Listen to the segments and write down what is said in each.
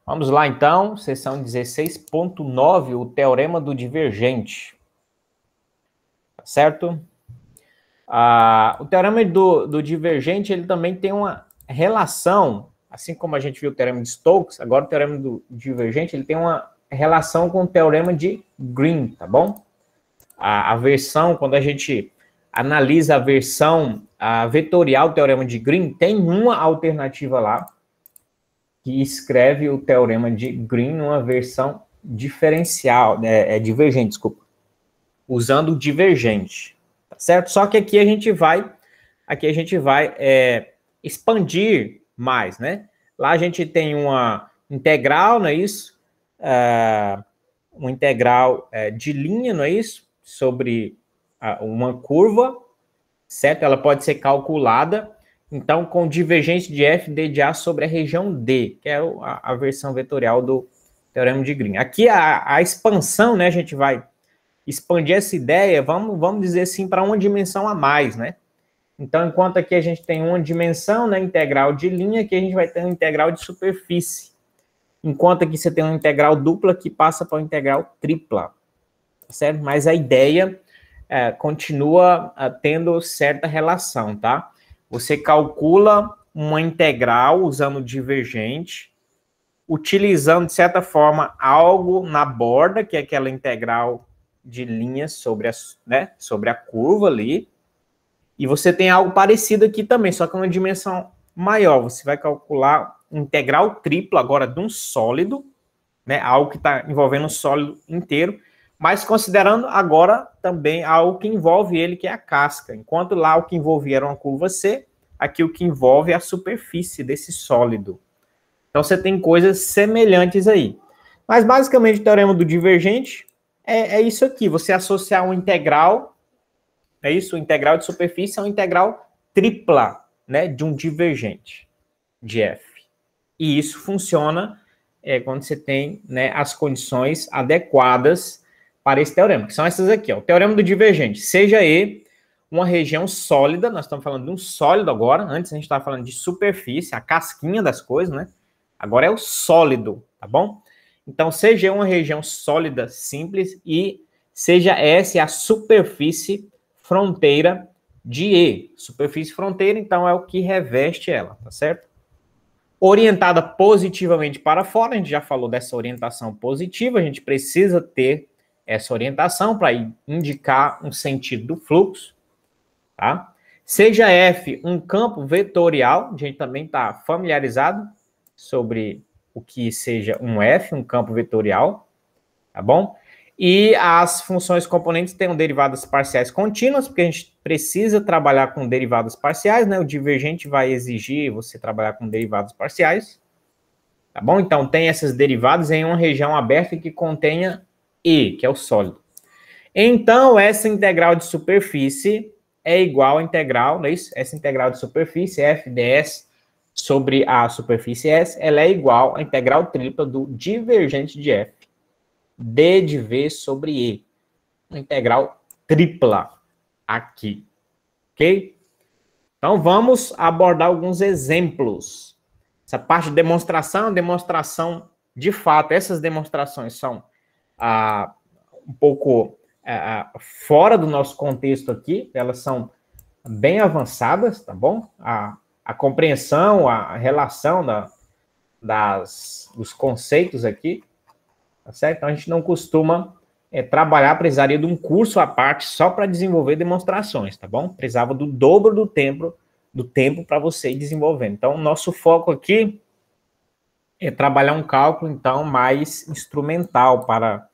Vamos lá, então, seção 16.9, o teorema do divergente. Tá certo? O teorema do divergente, ele também tem uma relação, assim como a gente viu o teorema de Stokes, agora o teorema do divergente, ele tem uma relação com o teorema de Green, tá bom? A versão, quando a gente analisa a versão vetorial do teorema de Green, tem uma alternativa lá, que escreve o teorema de Green numa versão diferencial, divergente, desculpa, usando o divergente, tá certo? Só que aqui a gente vai expandir mais, né? Lá a gente tem uma integral, não é isso? Uma integral de linha, não é isso? Sobre uma curva, certo? Ela pode ser calculada, então, com divergência de f d de A sobre a região D, que é a versão vetorial do teorema de Green. Aqui a expansão, né? A gente vai expandir essa ideia, vamos dizer assim, para uma dimensão a mais, né? Então, enquanto aqui a gente tem uma dimensão, né, integral de linha, aqui a gente vai ter uma integral de superfície. Enquanto aqui você tem uma integral dupla que passa para uma integral tripla, certo? Mas a ideia continua tendo certa relação, tá? Você calcula uma integral usando divergente, utilizando, de certa forma, algo na borda, que é aquela integral de linha sobre a curva ali, e você tem algo parecido aqui também, só que uma dimensão maior. Você vai calcular integral tripla agora de um sólido, né, algo que está envolvendo o sólido inteiro, mas considerando agora também algo que envolve ele, que é a casca. Enquanto lá o que envolvia era uma curva C, aqui o que envolve é a superfície desse sólido. Então você tem coisas semelhantes aí. Mas basicamente o teorema do divergente é isso aqui, você associar uma integral, é isso, o integral de superfície é uma integral tripla, né, de um divergente de f. E isso funciona quando você tem, né, as condições adequadas para esse teorema, que são essas aqui, ó. O teorema do divergente, seja E uma região sólida, nós estamos falando de um sólido agora, antes a gente estava falando de superfície, a casquinha das coisas, né? Agora é o sólido, tá bom? Então, seja uma região sólida simples e seja S a superfície fronteira de E. Superfície fronteira, então, é o que reveste ela, tá certo? Orientada positivamente para fora, a gente já falou dessa orientação positiva, a gente precisa ter essa orientação para indicar um sentido do fluxo, tá? Seja F um campo vetorial, a gente também está familiarizado sobre o que seja um F, um campo vetorial, tá bom? E as funções componentes têm derivadas parciais contínuas, porque a gente precisa trabalhar com derivadas parciais, né? O divergente vai exigir você trabalhar com derivadas parciais, tá bom? Então, tem essas derivadas em uma região aberta que contenha E, que é o sólido. Então, essa integral de superfície é igual à integral, não é isso? Essa integral de superfície, f ds sobre a superfície S, ela é igual à integral tripla do divergente de f, d de v sobre E. Uma integral tripla aqui, ok? Então, vamos abordar alguns exemplos. Essa parte de demonstração de fato, essas demonstrações são um pouco fora do nosso contexto aqui, elas são bem avançadas, tá bom? A compreensão, a relação dos conceitos aqui, tá certo? Então, a gente não costuma trabalhar, precisaria de um curso à parte só para desenvolver demonstrações, tá bom? Precisava do dobro do tempo para você ir desenvolvendo. Então, o nosso foco aqui é trabalhar um cálculo, então, mais instrumental para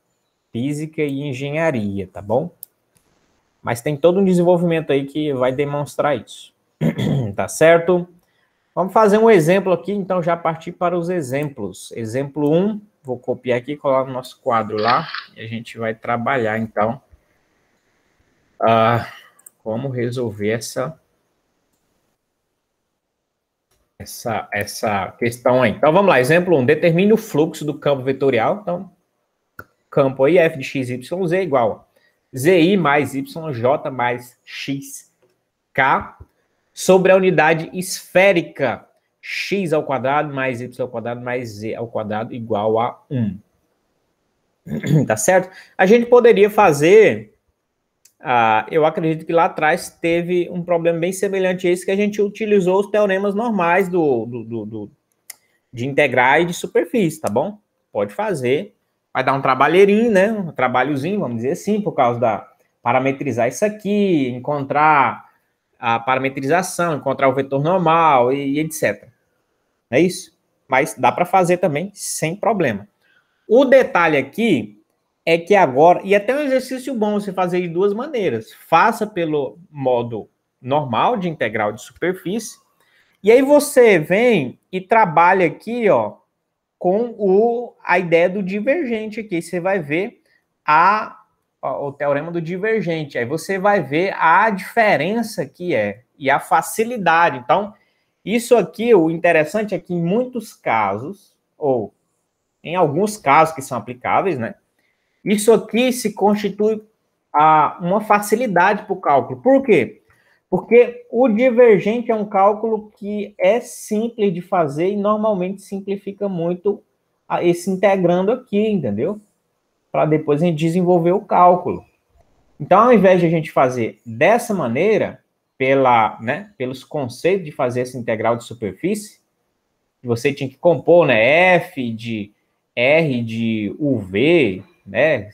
física e engenharia, tá bom? Mas tem todo um desenvolvimento aí que vai demonstrar isso. Tá certo? Vamos fazer um exemplo aqui, então já partir para os exemplos. Exemplo 1, vou copiar aqui e colar no nosso quadro lá, e a gente vai trabalhar, então, como resolver essa questão aí. Então, vamos lá, exemplo 1, determine o fluxo do campo vetorial. Então, campo aí, f de x, y, z igual a zi mais yj mais xk sobre a unidade esférica x ao quadrado mais y ao quadrado mais z ao quadrado igual a 1. Tá certo? A gente poderia fazer... eu acredito que lá atrás teve um problema bem semelhante a esse, que a gente utilizou os teoremas normais de integrais e de superfície, tá bom? Pode fazer. Vai dar um trabalheirinho, né? Um trabalhozinho, vamos dizer assim, por causa da parametrizar isso aqui, encontrar a parametrização, encontrar o vetor normal e etc. É isso? Mas dá para fazer também sem problema. O detalhe aqui é que agora, e até um exercício bom você fazer de duas maneiras. Faça pelo modo normal de integral de superfície, e aí você vem e trabalha aqui, ó, com a ideia do divergente aqui. Você vai ver o teorema do divergente. Aí você vai ver a diferença que é e a facilidade. Então, isso aqui, o interessante é que em muitos casos, ou em alguns casos que são aplicáveis, né? Isso aqui se constitui uma facilidade para o cálculo. Por quê? Porque o divergente é um cálculo que é simples de fazer e normalmente simplifica muito esse integrando aqui, entendeu? Para depois a gente desenvolver o cálculo. Então, ao invés de a gente fazer dessa maneira, pelos conceitos de fazer essa integral de superfície, você tinha que compor, né, f de r de uv, né,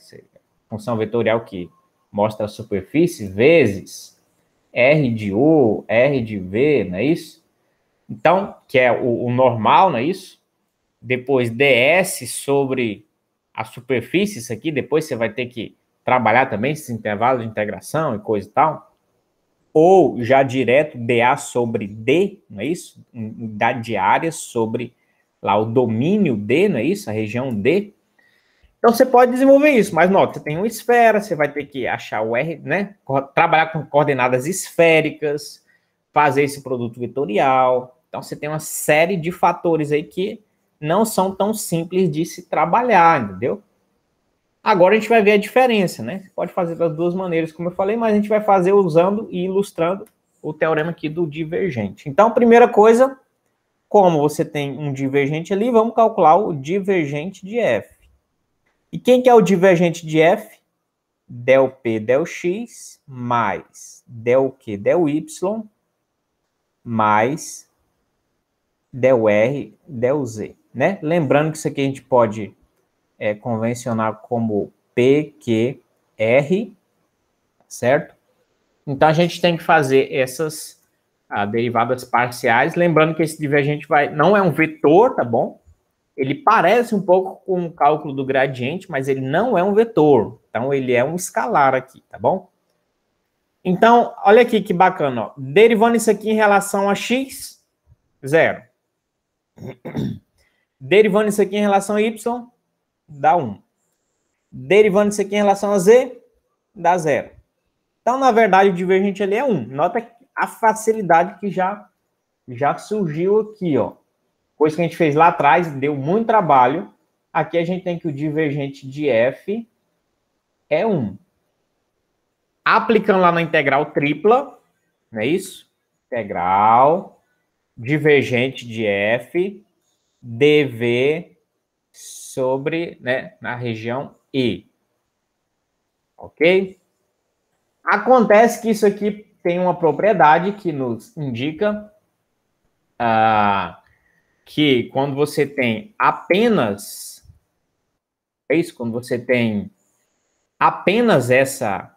função vetorial que mostra a superfície, vezes r de u, r de v, não é isso? Então, que é o normal, não é isso? Depois ds sobre a superfície, isso aqui, depois você vai ter que trabalhar também esses intervalos de integração e coisa e tal. Ou já direto dA sobre D, não é isso? Unidade de área sobre lá o domínio D, não é isso? A região D. Então você pode desenvolver isso, mas nota, você tem uma esfera, você vai ter que achar o R, né? Trabalhar com coordenadas esféricas, fazer esse produto vetorial. Então você tem uma série de fatores aí que não são tão simples de se trabalhar, entendeu? Agora a gente vai ver a diferença, né? Você pode fazer das duas maneiras, como eu falei, mas a gente vai fazer usando e ilustrando o teorema aqui do divergente. Então, primeira coisa, como você tem um divergente ali, vamos calcular o divergente de f. E quem que é o divergente de f? Del P, del x, mais del Q, del y, mais del R, del z, né? Lembrando que isso aqui a gente pode convencionar como PQR, certo? Então, a gente tem que fazer essas derivadas parciais, lembrando que esse divergente não é um vetor, tá bom? Ele parece um pouco com o cálculo do gradiente, mas ele não é um vetor. Então, ele é um escalar aqui, tá bom? Então, olha aqui que bacana, ó. Derivando isso aqui em relação a x, 0. Derivando isso aqui em relação a y, dá 1. Derivando isso aqui em relação a z, dá 0. Então, na verdade, o divergente ali é 1. Nota a facilidade que já surgiu aqui, ó. Coisa que a gente fez lá atrás, deu muito trabalho. Aqui a gente tem que o divergente de f é 1. Aplicando lá na integral tripla, não é isso? Integral divergente de f dv sobre, né, na região E. Ok? Acontece que isso aqui tem uma propriedade que nos indica que quando você tem apenas, é isso, quando você tem apenas essa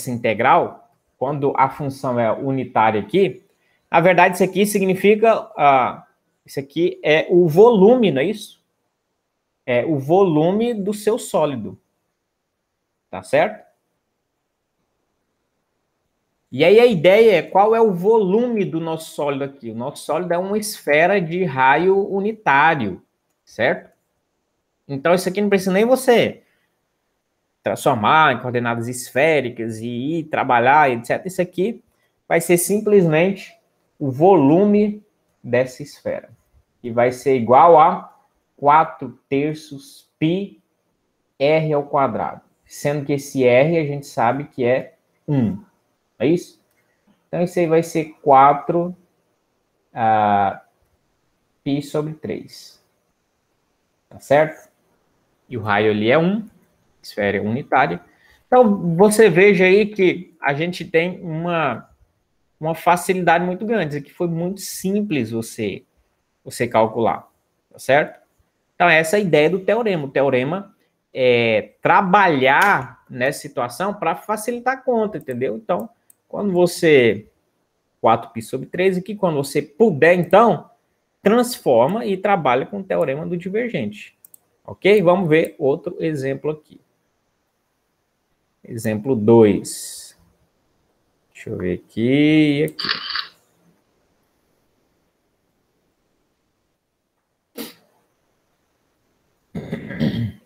integral, quando a função é unitária aqui, na verdade isso aqui significa, isso aqui é o volume, não é isso? É o volume do seu sólido, tá certo? E aí a ideia é qual é o volume do nosso sólido aqui. O nosso sólido é uma esfera de raio unitário, certo? Então isso aqui não precisa nem você transformar em coordenadas esféricas e ir trabalhar, etc. Isso aqui vai ser simplesmente o volume dessa esfera. E vai ser igual a 4/3 π r ao quadrado. Sendo que esse r a gente sabe que é 1. É isso? Então, isso aí vai ser 4 π sobre 3. Tá certo? E o raio ali é 1, esfera unitária. Então, você veja aí que a gente tem uma facilidade muito grande. Isso aqui foi muito simples você calcular, tá certo? Então, essa é a ideia do teorema. O teorema é trabalhar nessa situação para facilitar a conta, entendeu? Então, quando você... 4π sobre 3 aqui, quando você puder, então, transforma e trabalha com o teorema do divergente. Ok? Vamos ver outro exemplo aqui. Exemplo 2. Deixa eu ver aqui e aqui.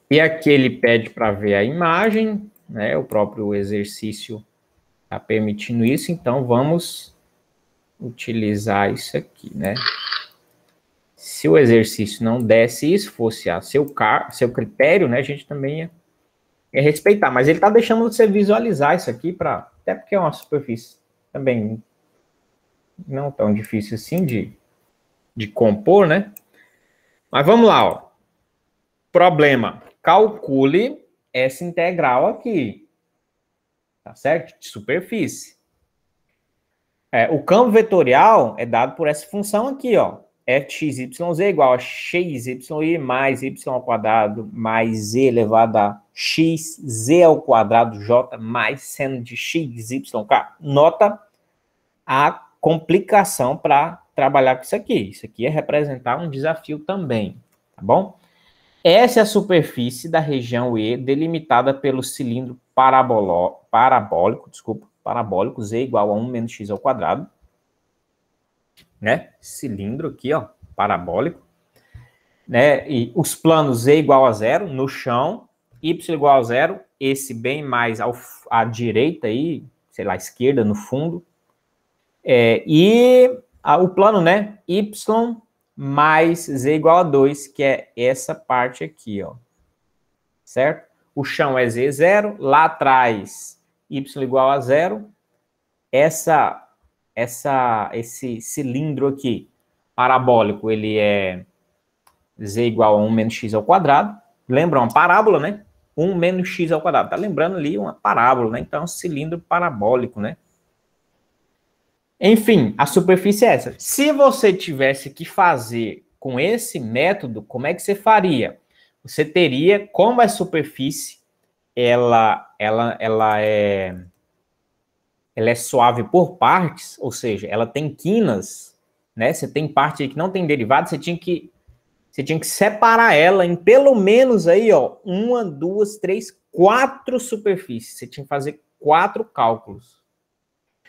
E aqui ele pede para ver a imagem, né? O próprio exercício está permitindo isso, então vamos utilizar isso aqui, né? Se o exercício não desse isso, fosse a seu critério, né? A gente também ia respeitar, mas ele está deixando você visualizar isso aqui, até porque é uma superfície também não tão difícil assim de compor, né? Mas vamos lá, ó. Problema. Calcule essa integral aqui. Tá certo? De superfície. O campo vetorial é dado por essa função aqui, ó. fxyz é igual a xy mais y ao quadrado mais z elevado a x, z ao quadrado j mais seno de x, y, k. Nota a complicação para trabalhar com isso aqui. Isso aqui é representar um desafio também, tá bom? Essa é a superfície da região E delimitada pelo cilindro parabólico, z igual a 1 menos x ao quadrado, né? Cilindro aqui, ó, parabólico, né? E os planos Z igual a 0 no chão, Y igual a 0, esse bem mais à direita aí, sei lá, à esquerda no fundo, o plano, né? Y mais Z igual a 2, que é essa parte aqui, ó. Certo? O chão é Z 0, lá atrás Y igual a 0, esse cilindro aqui, parabólico, ele é Z igual a 1 menos x ao quadrado. Lembra uma parábola, né? 1 menos x ao quadrado. Tá lembrando ali uma parábola, né? Então, é um cilindro parabólico, né? Enfim, a superfície é essa. Se você tivesse que fazer com esse método, como é que você faria? Você teria, como a superfície, ela é suave por partes, ou seja, ela tem quinas, né? Você tem parte aí que não tem derivado, você tinha que separar ela em pelo menos aí, ó, 1, 2, 3, 4 superfícies. Você tinha que fazer 4 cálculos.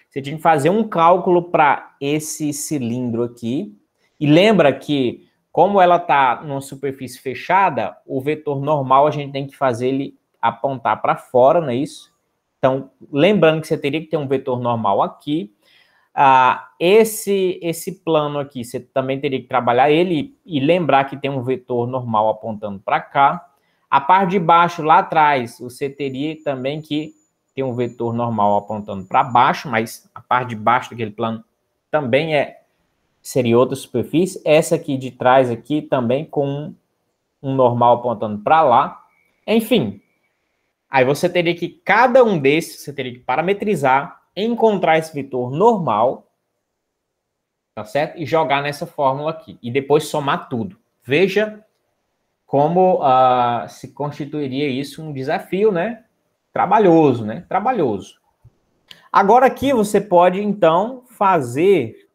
Você tinha que fazer um cálculo para esse cilindro aqui. E lembra que, como ela está numa superfície fechada, o vetor normal a gente tem que fazer ele apontar para fora, não é isso? Então, lembrando que você teria que ter um vetor normal aqui. Esse plano aqui, você também teria que trabalhar ele e lembrar que tem um vetor normal apontando para cá. A parte de baixo, lá atrás, você teria também que ter um vetor normal apontando para baixo, mas a parte de baixo daquele plano também seria outra superfície. Essa aqui de trás aqui também com um normal apontando para lá. Enfim, aí você teria que, cada um desses, você teria que parametrizar, encontrar esse vetor normal, tá certo? E jogar nessa fórmula aqui. E depois somar tudo. Veja como se constituiria isso um desafio, né? Trabalhoso, né? Trabalhoso. Agora aqui você pode, então, fazer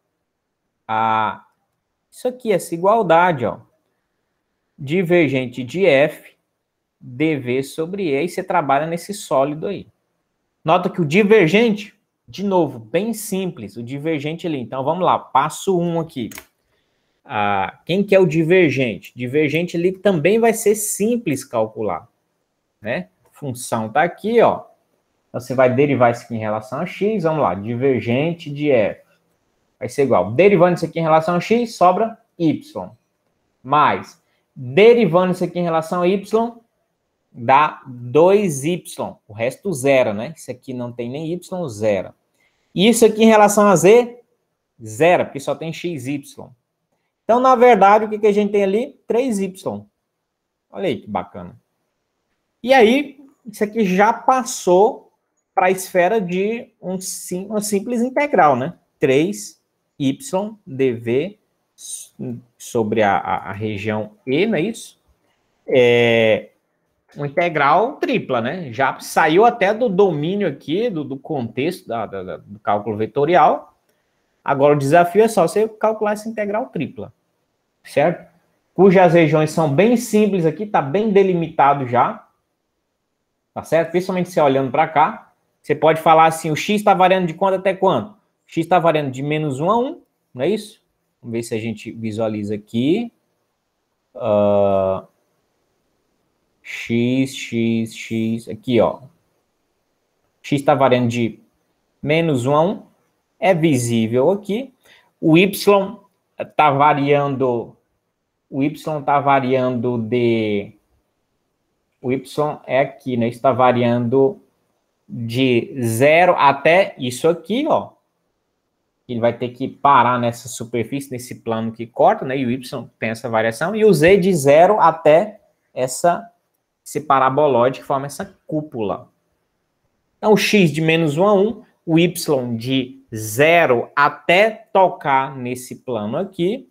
isso aqui, essa igualdade, ó. Divergente de F, dV sobre E, e você trabalha nesse sólido aí. Nota que o divergente, de novo, bem simples, o divergente ali. Então, vamos lá, passo 1 aqui. Quem que é o divergente? Divergente ali também vai ser simples calcular, né? Função está aqui, ó. Então, você vai derivar isso aqui em relação a x. Vamos lá, divergente de f. Vai ser igual. Derivando isso aqui em relação a x, sobra y. Mais, derivando isso aqui em relação a y, dá 2y. O resto zero, né? Isso aqui não tem nem y, zero. Isso aqui em relação a z, zero, porque só tem xy. Então, na verdade, o que a gente tem ali? 3y. Olha aí que bacana. E aí, isso aqui já passou para a esfera de uma simples integral, né? 3y dv sobre a região E, não é isso? É uma integral tripla, né? Já saiu até do domínio aqui, do contexto do cálculo vetorial. Agora, o desafio é só você calcular essa integral tripla, certo? Cujas regiões são bem simples aqui, está bem delimitado já, tá certo? Principalmente você olhando para cá, você pode falar assim, o x está variando de quanto até quanto? O x está variando de -1 a 1, não é isso? Vamos ver se a gente visualiza aqui. X, aqui, ó. X está variando de -1 a 1, é visível aqui. O y está variando, de... O y é aqui, né? Está variando de 0 até isso aqui, ó. Ele vai ter que parar nessa superfície, nesse plano que corta, né? E o y tem essa variação. E o z de 0 até esse parabolóide que forma essa cúpula. Então, o x de -1 a 1, o y de 0 até tocar nesse plano aqui,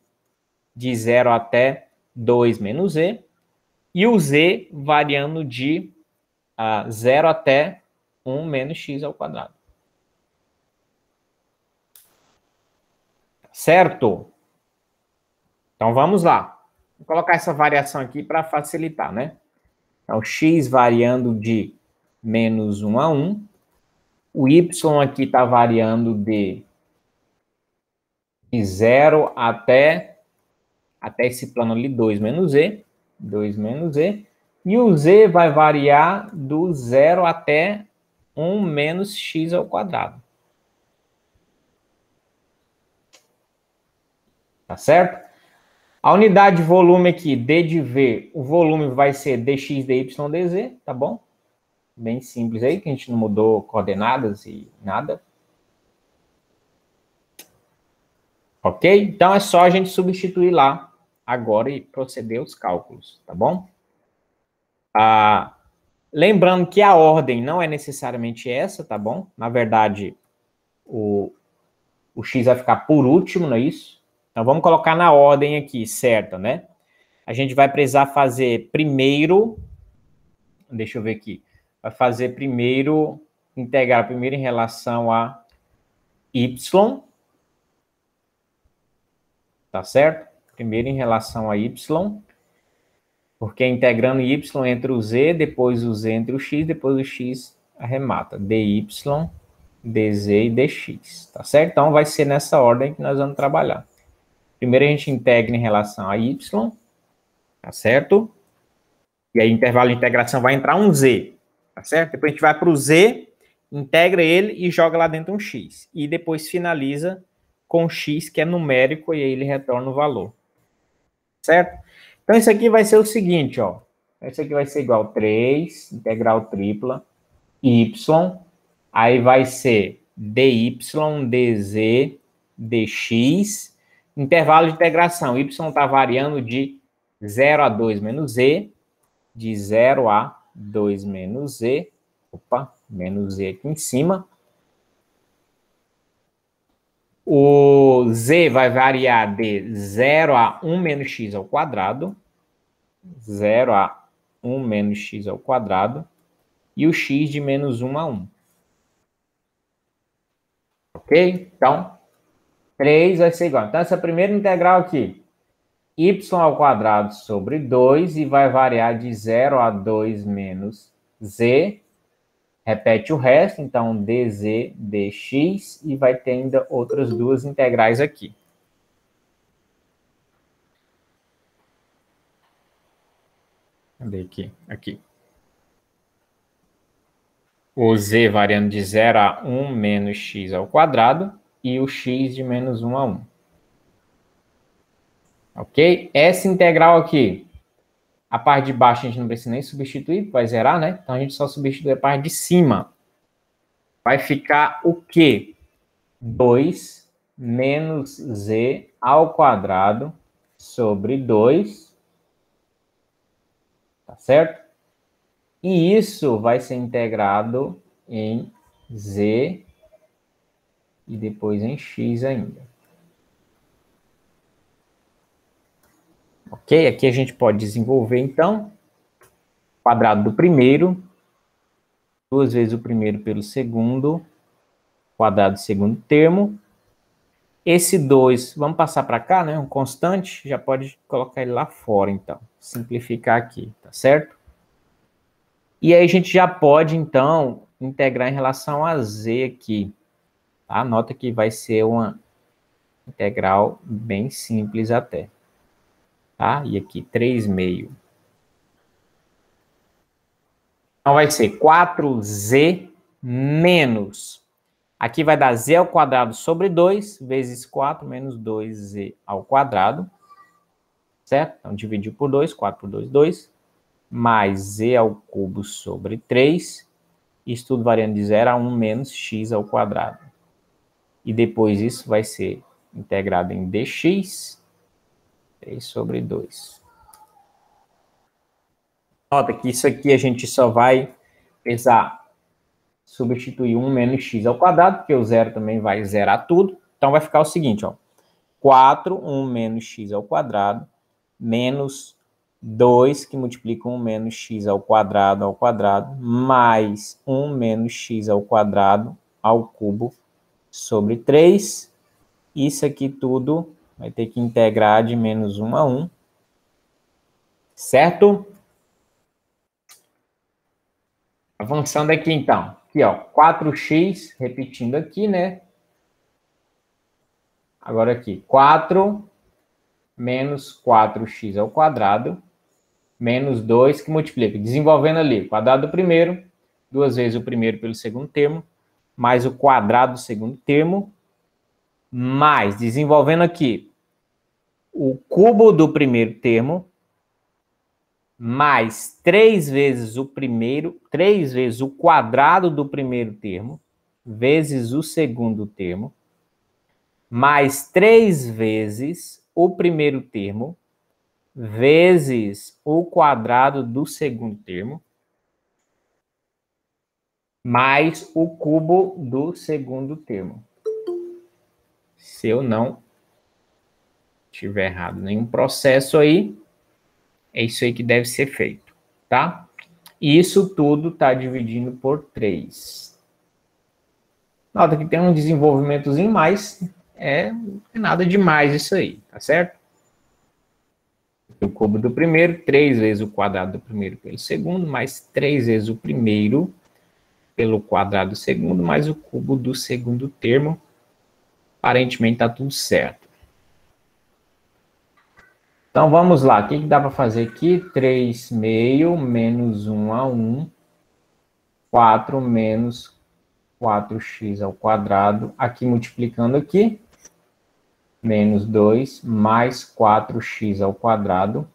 de 0 até 2 menos z, e o z variando de 0 até 1 menos x ao quadrado. Certo? Então, vamos lá. Vou colocar essa variação aqui para facilitar, né? Então, x variando de -1 a 1. O y aqui está variando de 0 até esse plano ali, 2 menos z. 2 menos z. E o z vai variar do 0 até 1 menos x ao quadrado. Tá certo? A unidade de volume aqui, d de v, o volume vai ser dx, dy, dz, tá bom? Bem simples aí, que a gente não mudou coordenadas e nada. Ok? Então é só a gente substituir lá agora e proceder aos cálculos, tá bom? Lembrando que a ordem não é necessariamente essa, tá bom? Na verdade, o x vai ficar por último, não é isso? Então, vamos colocar na ordem aqui, certa, né? A gente vai precisar fazer primeiro... Deixa eu ver aqui. Vai fazer primeiro... Integrar primeiro em relação a y. Tá certo? Primeiro em relação a y. Porque integrando y entre o z, depois o z entre o x, depois o x arremata. dy, dz e dx. Tá certo? Então, vai ser nessa ordem que nós vamos trabalhar. Primeiro a gente integra em relação a y, tá certo? E aí, intervalo de integração vai entrar um z, tá certo? Depois a gente vai para o z, integra ele e joga lá dentro um x. E depois finaliza com o x, que é numérico, e aí ele retorna o valor. Certo? Então, isso aqui vai ser o seguinte, ó. Isso aqui vai ser igual a 3, integral tripla, y, aí vai ser dy, dz, dx, intervalo de integração, y está variando de 0 a 2 menos z, de 0 a 2 menos z, opa, menos z aqui em cima. O z vai variar de 0 a 1 menos x ao quadrado, 0 a 1 menos x ao quadrado, e o x de -1 a 1. Ok? Então, 3 vai ser igual. Então, essa primeira integral aqui, y ao quadrado sobre 2, e vai variar de 0 a 2 menos z. Repete o resto, então, dz, dx, e vai ter ainda outras duas integrais aqui. Cadê aqui? Aqui. O z variando de 0 a 1 menos x ao quadrado, e o x de -1 a 1. Ok? Essa integral aqui, a parte de baixo a gente não precisa nem substituir, vai zerar, né? Então, a gente só substitui a parte de cima. Vai ficar o quê? 2 menos z ao quadrado sobre 2, tá certo? E isso vai ser integrado em z e depois em x ainda. Ok? Aqui a gente pode desenvolver, então, o quadrado do primeiro, 2 vezes o primeiro pelo segundo, quadrado do segundo termo. Esse 2, vamos passar para cá, né? Um constante, já pode colocar ele lá fora, então. Simplificar aqui, tá certo? E aí a gente já pode, então, integrar em relação a z aqui. Tá? Nota que vai ser uma integral bem simples até. Tá? E aqui, 3/2. Então vai ser 4z menos. Aqui vai dar z ao quadrado sobre 2 vezes 4 menos 2z ao quadrado. Certo? Então dividir por 2, 4 por 2, 2. Mais z ao cubo sobre 3. Isso tudo variando de 0 a 1 menos x ao quadrado. E depois isso vai ser integrado em dx, 3 sobre 2. Nota que isso aqui a gente só vai precisar substituir 1 menos x ao quadrado, porque o zero também vai zerar tudo. Então vai ficar o seguinte, ó. 4, 1 menos x ao quadrado, menos 2, que multiplica 1 menos x ao quadrado, mais 1 menos x ao quadrado, ao cubo, sobre 3. Isso aqui tudo vai ter que integrar de menos 1 a 1. Certo? Avançando aqui, então. Aqui, ó, 4x, repetindo aqui, né? Agora aqui, 4 menos 4x ao quadrado, menos 2, que multiplica, desenvolvendo ali, o quadrado do primeiro, 2 vezes o primeiro pelo segundo termo, mais o quadrado do segundo termo, mais, desenvolvendo aqui, o cubo do primeiro termo, mais 3 vezes o primeiro, 3 vezes o quadrado do primeiro termo, vezes o segundo termo, mais 3 vezes o primeiro termo, vezes o quadrado do segundo termo, mais o cubo do segundo termo. Se eu não tiver errado nenhum processo aí, é isso aí que deve ser feito, tá? E isso tudo está dividindo por 3. Nota que tem um desenvolvimentozinho mais, não é nada demais isso aí, tá certo? O cubo do primeiro, 3 vezes o quadrado do primeiro pelo segundo, mais 3 vezes o primeiro pelo quadrado do segundo, mais o cubo do segundo termo. Aparentemente está tudo certo. Então vamos lá, o que dá para fazer aqui? 3/2 menos 1 a 1, 4 menos 4x ao quadrado, aqui multiplicando aqui, menos 2 mais 4x ao quadrado,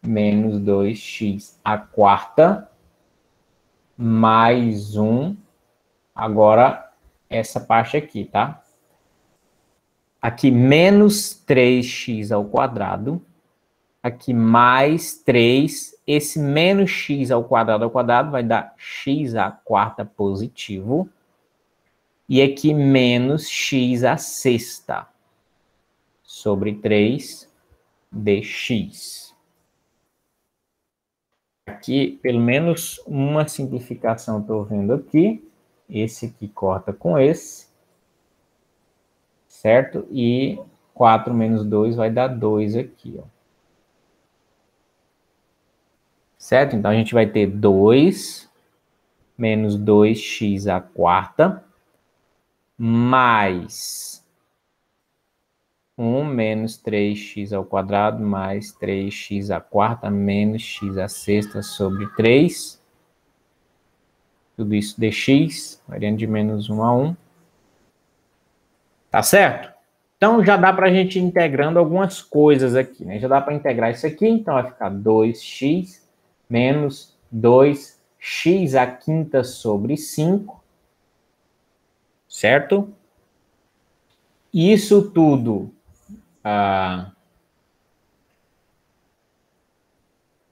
menos 2x à quarta, mais 1, agora essa parte aqui, tá? Aqui menos 3x ao quadrado, aqui mais 3, esse menos x ao quadrado vai dar x à quarta positivo, e aqui menos x à sexta, sobre 3 dx. Aqui, pelo menos uma simplificação estou vendo aqui. Esse aqui corta com esse. Certo? E 4 menos 2 vai dar 2 aqui, ó. Certo? Então, a gente vai ter 2 menos 2x à quarta, mais 1 menos 3x ao quadrado, mais 3x à quarta, menos x à sexta sobre 3. Tudo isso dx, variando de menos 1 a 1. Tá certo? Então, já dá para a gente ir integrando algumas coisas aqui, né? Já dá para integrar isso aqui, então vai ficar 2x menos 2x à quinta sobre 5. Certo? Isso tudo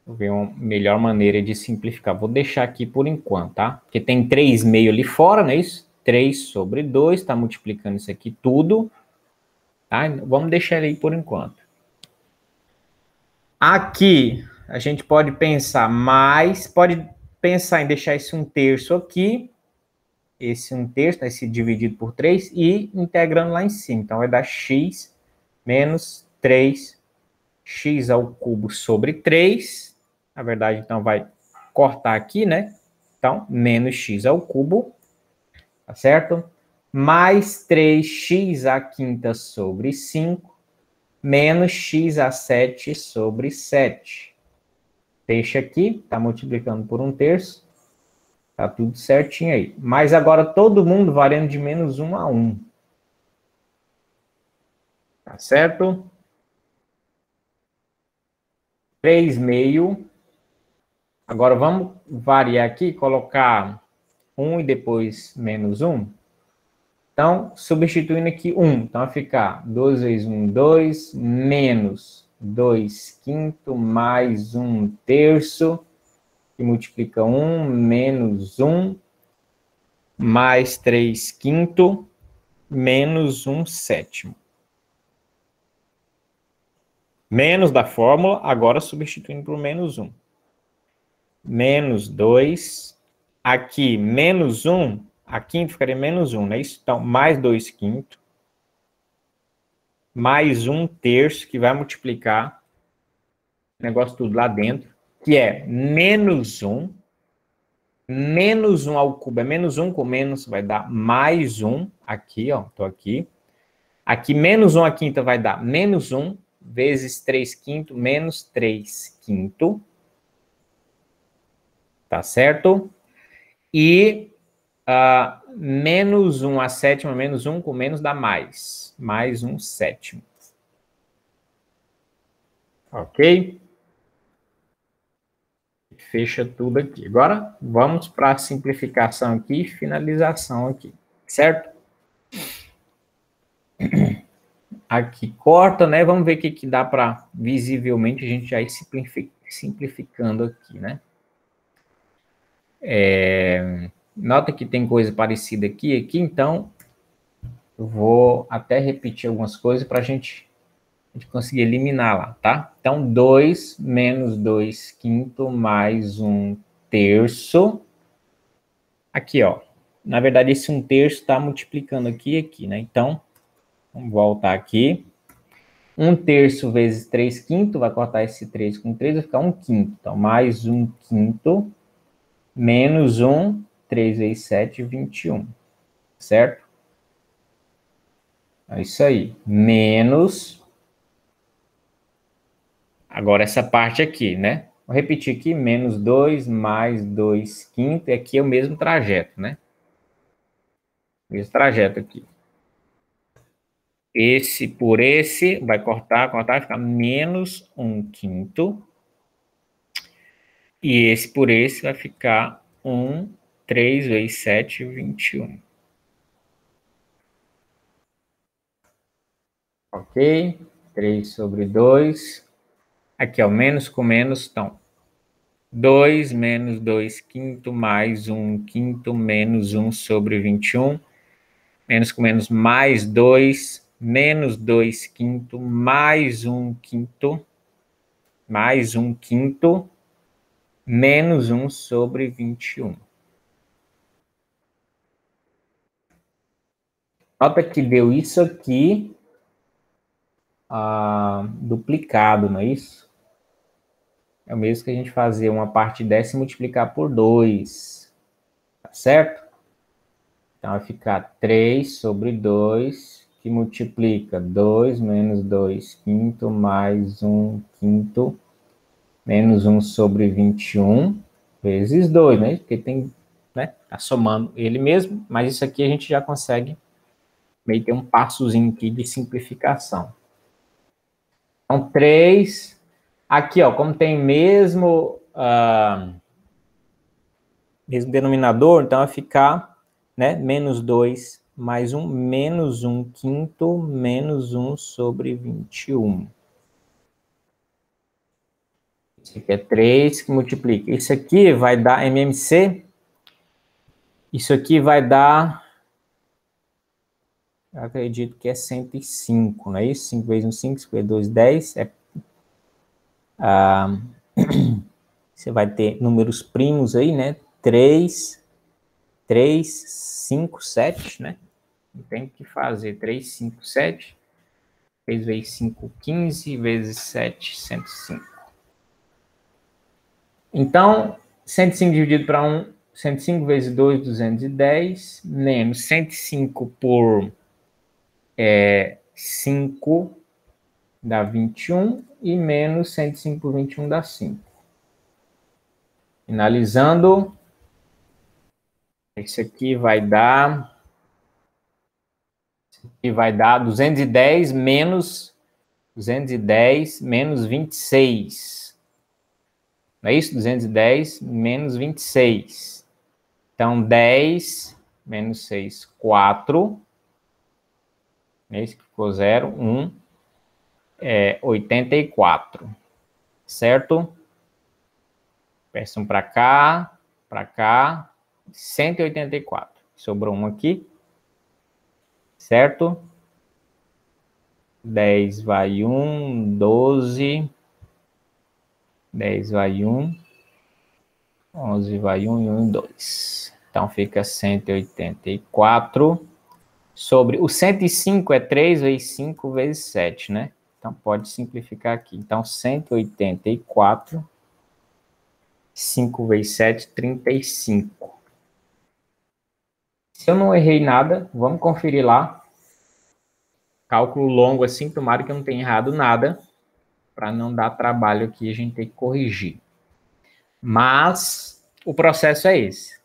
Vou ver uma melhor maneira de simplificar. Vou deixar aqui por enquanto, tá? Porque tem 3,5 ali fora, não é isso? 3 sobre 2, está multiplicando isso aqui tudo. Tá? Vamos deixar ele aí por enquanto. Aqui, a gente pode pensar mais, pode pensar em deixar esse 1/3 aqui, esse 1/3, tá? Esse dividido por 3, e integrando lá em cima. Então, vai dar x menos 3x ao cubo sobre 3. Na verdade, então, vai cortar aqui, né? Então, menos x ao cubo, tá certo? Mais 3x à quinta sobre 5, menos x a 7 sobre 7. Deixa aqui, está multiplicando por 1/3. Tá tudo certinho aí. Mas agora todo mundo variando de menos 1 a 1. Tá certo? 3,5. Agora vamos variar aqui, colocar 1 e depois menos 1. Então, substituindo aqui 1. Então, vai ficar 2 vezes 1, 2, menos 2 quinto, mais 1/3, que multiplica 1, menos 1, mais 3 quinto, menos 1 sétimo. Menos da fórmula, agora substituindo por menos 1. Menos 2. Aqui, menos 1. A quinta ficaria menos 1, não é isso? Então, mais 2 quinto. Mais 1/3, que vai multiplicar o negócio tudo lá dentro, que é menos 1. Menos 1 ao cubo é menos 1, com menos vai dar mais 1. Aqui, ó, tô aqui. Aqui, menos 1 à quinta vai dar menos 1, vezes 3 quinto, menos 3 quinto. Tá certo? E menos 1 à sétima, menos 1 com menos dá mais. Mais 1 sétimo. Ok? Fecha tudo aqui. Agora, vamos para a simplificação aqui e finalização aqui. Certo? Aqui corta, né? Vamos ver o que dá para, visivelmente, a gente já ir simplificando aqui, né? Nota que tem coisa parecida aqui, então eu vou até repetir algumas coisas para a gente conseguir eliminar lá, tá? Então, 2 menos 2 quinto mais 1/3. Aqui, ó. Na verdade, esse 1/3 está multiplicando aqui e aqui, né? Então, vamos voltar aqui. 1/3 vezes 3 quinto, vai cortar esse 3 com 3, vai ficar 1 quinto. Então, mais 1 quinto, menos 1, 3 vezes 7, 21. Certo? É isso aí. Menos... Agora, essa parte aqui, né? Vou repetir aqui, menos 2 mais 2 quinto, e aqui é o mesmo trajeto, né? Mesmo trajeto aqui. Esse por esse, vai cortar, vai ficar menos 1 quinto. E esse por esse vai ficar 3 vezes 7, 21. Ok? 3 sobre 2. Aqui, ó, menos com menos, então, 2 menos 2 quinto mais 1 quinto menos 1 sobre 21. Menos com menos, mais 2, menos 2 quinto, mais 1 quinto, mais 1 quinto, menos 1 sobre 21. Nota que deu isso aqui duplicado, não é isso? É o mesmo que a gente fazer uma parte dessa e multiplicar por 2, tá certo? Então, vai ficar 3 sobre 2, que multiplica 2 menos 2 quinto mais 1 quinto, menos 1 sobre 21, vezes 2, né? Porque tem, né? Tá somando ele mesmo, mas isso aqui a gente já consegue meio ter um passozinho aqui de simplificação. Então, 3. Aqui, ó, como tem mesmo denominador, então vai ficar, né? Menos 2 mais 1, menos 1 quinto, menos 1 sobre 21. Isso aqui é 3 que multiplica. Isso aqui vai dar MMC. Isso aqui vai dar... Eu acredito que é 105, não é isso? 5 vezes 1, 5, 5 vezes 2, 10. Você vai ter números primos aí, né? 3, 5, 7, né? Tem que fazer 3, 5, 7. 3 vezes 5, 15, vezes 7, 105. Então, 105 dividido para 1, 105 vezes 2, 210, menos 105 por 5 dá 21, e menos 105 por 21 dá 5. Finalizando, isso aqui vai dar 210 menos 26. Não é isso? 210 menos 26. Então, 10 menos 6, 4. Esse que ficou 0, 1. 84. Certo? Peçam para cá, 184. Sobrou um aqui. Certo? 10 vai 1, 12. 10 vai 1. 11 vai 1 e 1 e 2. Então, fica 184 sobre... O 105 é 3 vezes 5 vezes 7, né? Então, pode simplificar aqui. Então, 184, 5 vezes 7, 35. Se eu não errei nada, vamos conferir lá. Cálculo longo assim, tomara que eu não tenha errado nada, para não dar trabalho aqui, a gente tem que corrigir. Mas o processo é esse.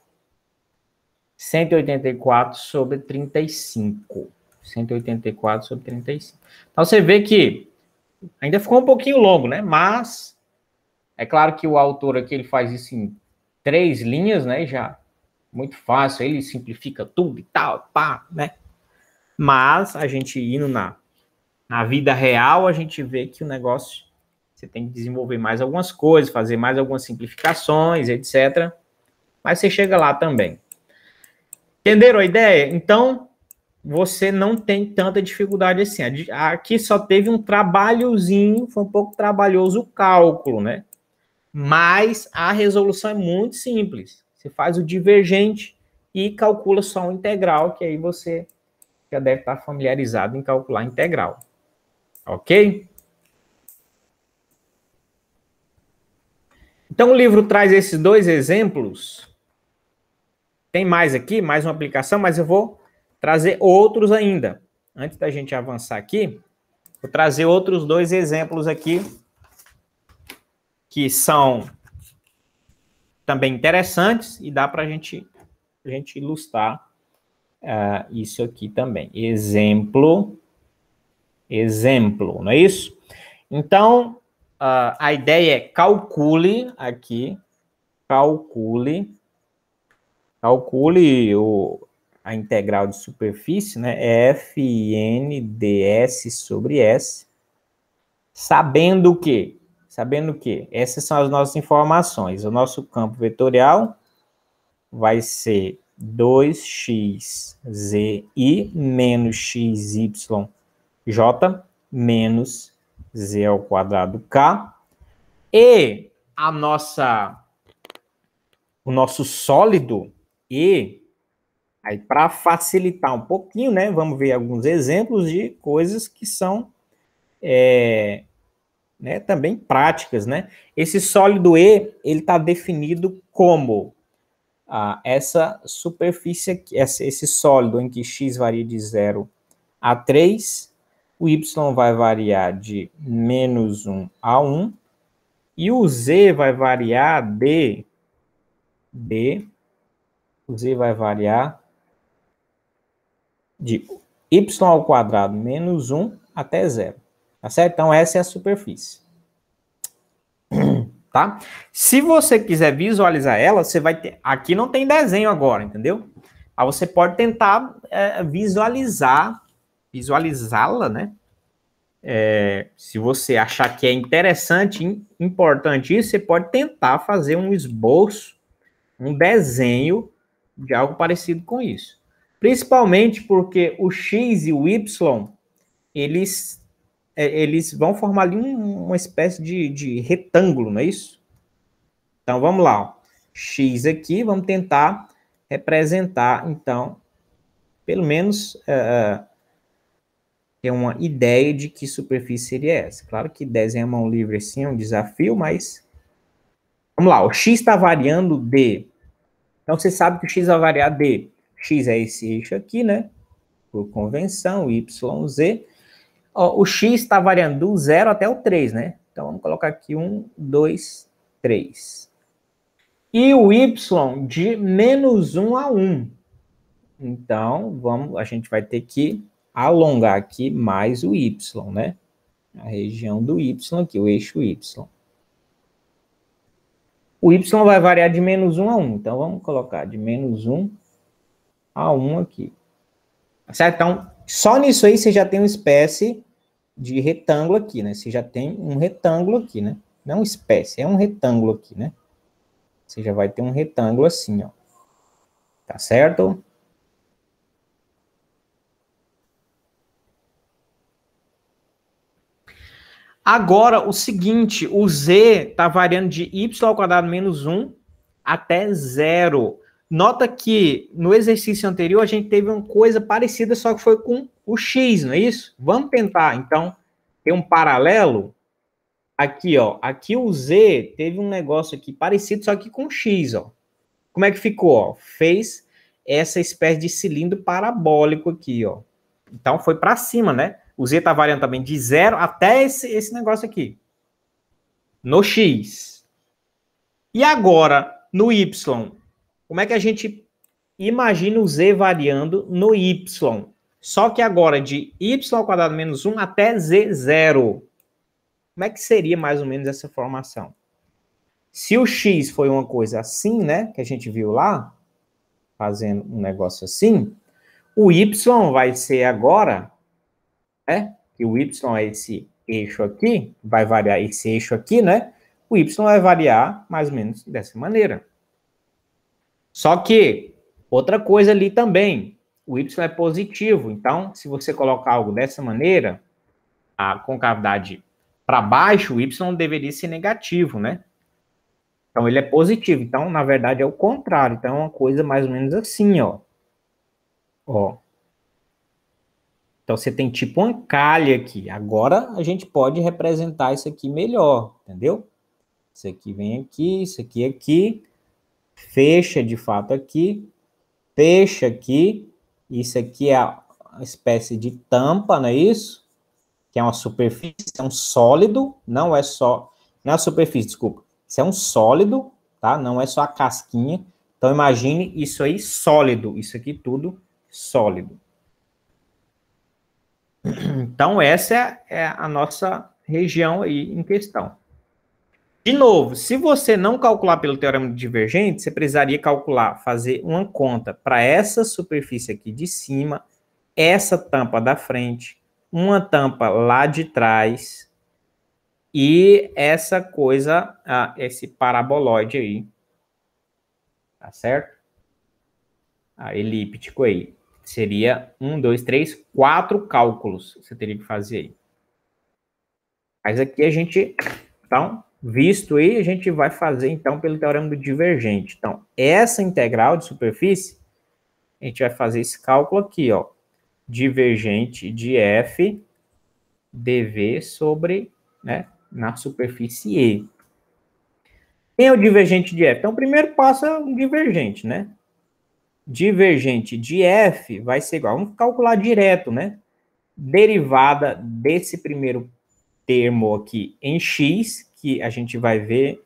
184 sobre 35. 184 sobre 35. Então, você vê que ainda ficou um pouquinho longo, né? Mas é claro que o autor aqui ele faz isso em 3 linhas, né? Já muito fácil, ele simplifica tudo e tal, pá, né? Mas a gente indo na vida real, a gente vê que o negócio, você tem que desenvolver mais algumas coisas, fazer mais algumas simplificações, etc. Mas você chega lá também. Entenderam a ideia? Então, você não tem tanta dificuldade assim. Aqui só teve um trabalhozinho, foi um pouco trabalhoso o cálculo, né? Mas a resolução é muito simples. Você faz o divergente e calcula só o integral, que aí você já deve estar familiarizado em calcular integral. Ok? Então, o livro traz esses 2 exemplos. Tem mais aqui, mais uma aplicação, mas eu vou trazer outros ainda. Antes da gente avançar aqui, vou trazer outros 2 exemplos aqui, que são também interessantes, e dá para a gente ilustrar isso aqui também. Exemplo, não é isso? Então, a ideia é calcule aqui, calcule a integral de superfície, né? Fn ds sobre S, sabendo que essas são as nossas informações. O nosso campo vetorial vai ser 2xzi menos xyj menos z ao quadrado k. E o nosso sólido E, aí para facilitar um pouquinho, né, vamos ver alguns exemplos de coisas que são também práticas, né? Esse sólido E, ele está definido como essa superfície aqui, esse sólido em que x varia de 0 a 3, o y vai variar de menos 1 a 1, e o z vai variar o z vai variar de y ao quadrado menos 1 até 0. Tá certo? Então, essa é a superfície. Tá? Se você quiser visualizar ela, você vai ter... Aqui não tem desenho agora, entendeu? Aí você pode tentar visualizá-la, né? se você achar que é interessante, importante isso, você pode tentar fazer um esboço, um desenho de algo parecido com isso. Principalmente porque o X e o Y, eles vão formar ali uma espécie de retângulo, não é isso? Então, vamos lá. Ó. X aqui, vamos tentar representar, então, pelo menos ter uma ideia de que superfície seria essa. Claro que desenhar mão livre assim é um desafio, mas vamos lá, o x está variando de... Então, você sabe que o x vai variar de... X é esse eixo aqui, né? Por convenção, y, z. Ó, o x está variando do 0 até o 3, né? Então, vamos colocar aqui 1, 2, 3. E o y de menos 1 a 1. Então, a gente vai ter que alongar aqui mais o y, né? A região do y aqui, o eixo y. O y vai variar de menos 1 a 1. Então, vamos colocar de menos 1 a 1 aqui. Certo? Então, só nisso aí você já tem uma espécie de retângulo aqui, né? Você já tem um retângulo aqui, né? Não uma espécie, é um retângulo aqui, né? Você já vai ter um retângulo assim, ó. Tá certo? Agora, o seguinte, o z está variando de y ao quadrado menos 1 até 0. Nota que no exercício anterior a gente teve uma coisa parecida, só que foi com o x, não é isso? Vamos tentar, então, ter um paralelo. Aqui, ó. Aqui o z teve um negócio aqui parecido, só que com o x, ó. Como é que ficou, ó? Fez essa espécie de cilindro parabólico aqui, ó. Então, foi para cima, né? O z está variando também de 0 até esse negócio aqui. No x. E agora, no y, como é que a gente imagina o z variando no y? Só que agora de y ao quadrado menos 1 até z0. Como é que seria mais ou menos essa formação? Se o x foi uma coisa assim, né, que a gente viu lá, fazendo um negócio assim, o y vai ser agora, né, que o y é esse eixo aqui, vai variar esse eixo aqui, né, o y vai variar mais ou menos dessa maneira. Só que, outra coisa ali também, o y é positivo, então, se você colocar algo dessa maneira, a concavidade para baixo, o y deveria ser negativo, né? Então, ele é positivo. Então, na verdade, é o contrário. Então, é uma coisa mais ou menos assim, ó. Ó. Então, você tem tipo uma calha aqui. Agora, a gente pode representar isso aqui melhor, entendeu? Isso aqui vem aqui, isso aqui, fecha de fato aqui, fecha aqui. Isso aqui é a espécie de tampa, não é isso? Que é uma superfície, é um sólido, não é só... Não é a superfície, desculpa. Isso é um sólido, tá? Não é só a casquinha. Então, imagine isso aí sólido. Isso aqui tudo sólido. Então, essa é a nossa região aí em questão. De novo, se você não calcular pelo teorema de divergente, você precisaria calcular, fazer uma conta para essa superfície aqui de cima, essa tampa da frente, uma tampa lá de trás e essa coisa, esse paraboloide aí, tá certo? Elíptico aí. Seria 1, 2, 3, 4 cálculos você teria que fazer aí. Mas aqui a gente, então, visto aí, a gente vai fazer, então, pelo teorema do divergente. Então, essa integral de superfície, a gente vai fazer esse cálculo aqui, ó. Divergente de f dv sobre, né, na superfície E. Quem é o divergente de f? Então, o primeiro passo é um divergente, né? Divergente de f vai ser igual, vamos calcular direto, né? Derivada desse primeiro termo aqui em x, que a gente vai ver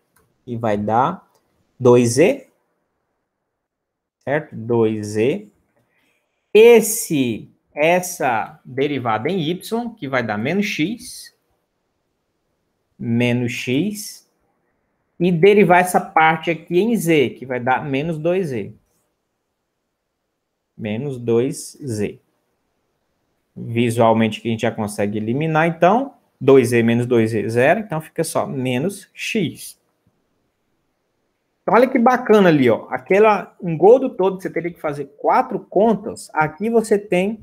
e vai dar 2e, certo? 2e. Essa derivada em y, que vai dar menos x, e derivar essa parte aqui em z, que vai dar menos 2z. Menos 2z. Visualmente que a gente já consegue eliminar, então, 2e menos 2e, 0, então fica só menos x. Então, olha que bacana ali, ó. Aquela engodo todo, você teria que fazer 4 contas. Aqui você tem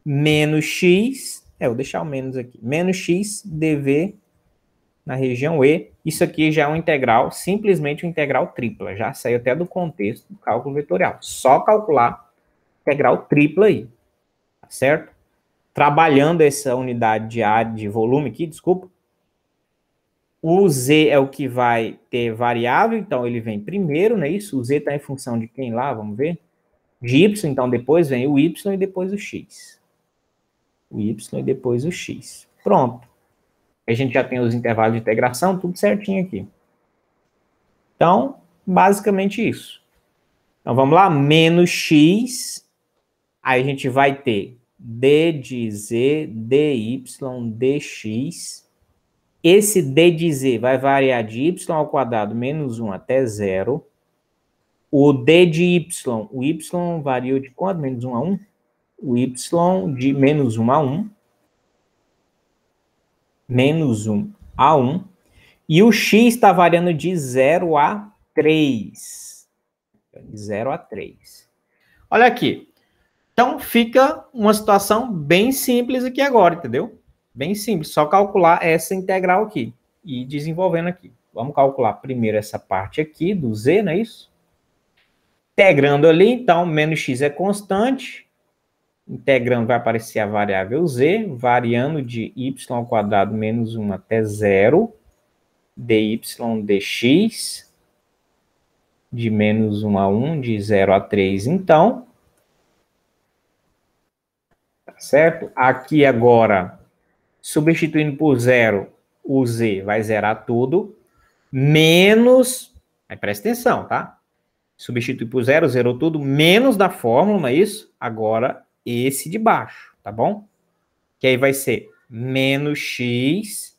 menos x, vou deixar o menos aqui, menos x dv na região E. Isso aqui já é um integral, simplesmente uma integral tripla. Já saiu até do contexto do cálculo vetorial. Só calcular integral tripla aí, tá certo? Trabalhando essa unidade de área, de volume aqui, desculpa. O z é o que vai ter variável, então ele vem primeiro, não é isso? O z está em função de quem lá, vamos ver? De y, então depois vem o y e depois o x. O y e depois o x. Pronto. A gente já tem os intervalos de integração, tudo certinho aqui. Então, basicamente isso. Então, vamos lá, menos x, aí a gente vai ter d de z, dy, dx. Esse d de z vai variar de y ao quadrado menos 1 até 0. O d de y, o y variou de quanto? Menos 1 a 1? O y de menos 1 a 1. Menos 1 a 1. E o x está variando de 0 a 3. De 0 a 3. Olha aqui. Então, fica uma situação bem simples aqui agora, entendeu? Bem simples, só calcular essa integral aqui e ir desenvolvendo aqui. Vamos calcular primeiro essa parte aqui do z, não é isso? Integrando ali, então, menos x é constante. Integrando vai aparecer a variável z, variando de y ao quadrado menos 1 até 0. dy dx, de menos 1 a 1, de 0 a 3, então. Tá certo? Aqui agora, substituindo por 0, o z vai zerar tudo, menos, aí presta atenção, tá? Substitui por 0, zerou tudo, menos da fórmula, não é isso? Agora, esse de baixo, tá bom? Que aí vai ser menos x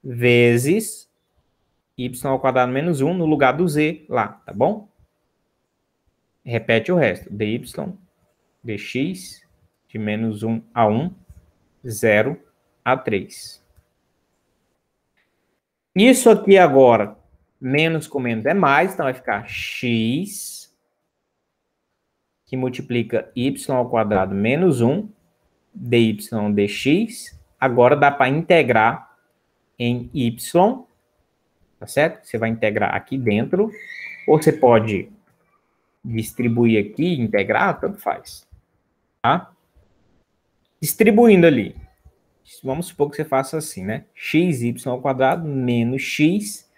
vezes y ao quadrado menos 1 no lugar do z lá, tá bom? Repete o resto. dy dx de menos 1 a 1, 0 a 3. Isso aqui agora, menos com menos é mais, então vai ficar x, que multiplica y ao quadrado menos 1, dy dx. Agora dá para integrar em y, tá certo? Você vai integrar aqui dentro, ou você pode distribuir aqui e integrar, tanto faz. Tá? Distribuindo ali. Vamos supor que você faça assim, né? xy ao quadrado menos x.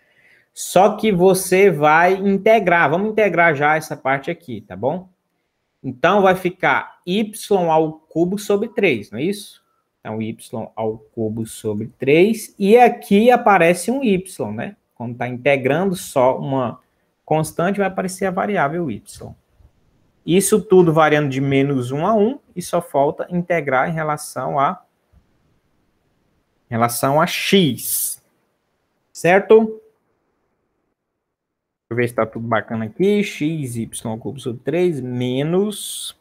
Só que você vai integrar. Vamos integrar já essa parte aqui, tá bom? Então, vai ficar y ao cubo sobre 3, não é isso? Então, y ao cubo sobre 3. E aqui aparece um y, né? Quando está integrando só uma constante, vai aparecer a variável y. Isso tudo variando de menos 1 a 1. E só falta integrar em relação a x. Certo? Deixa eu ver se está tudo bacana aqui. xy ao cubo sobre 3 menos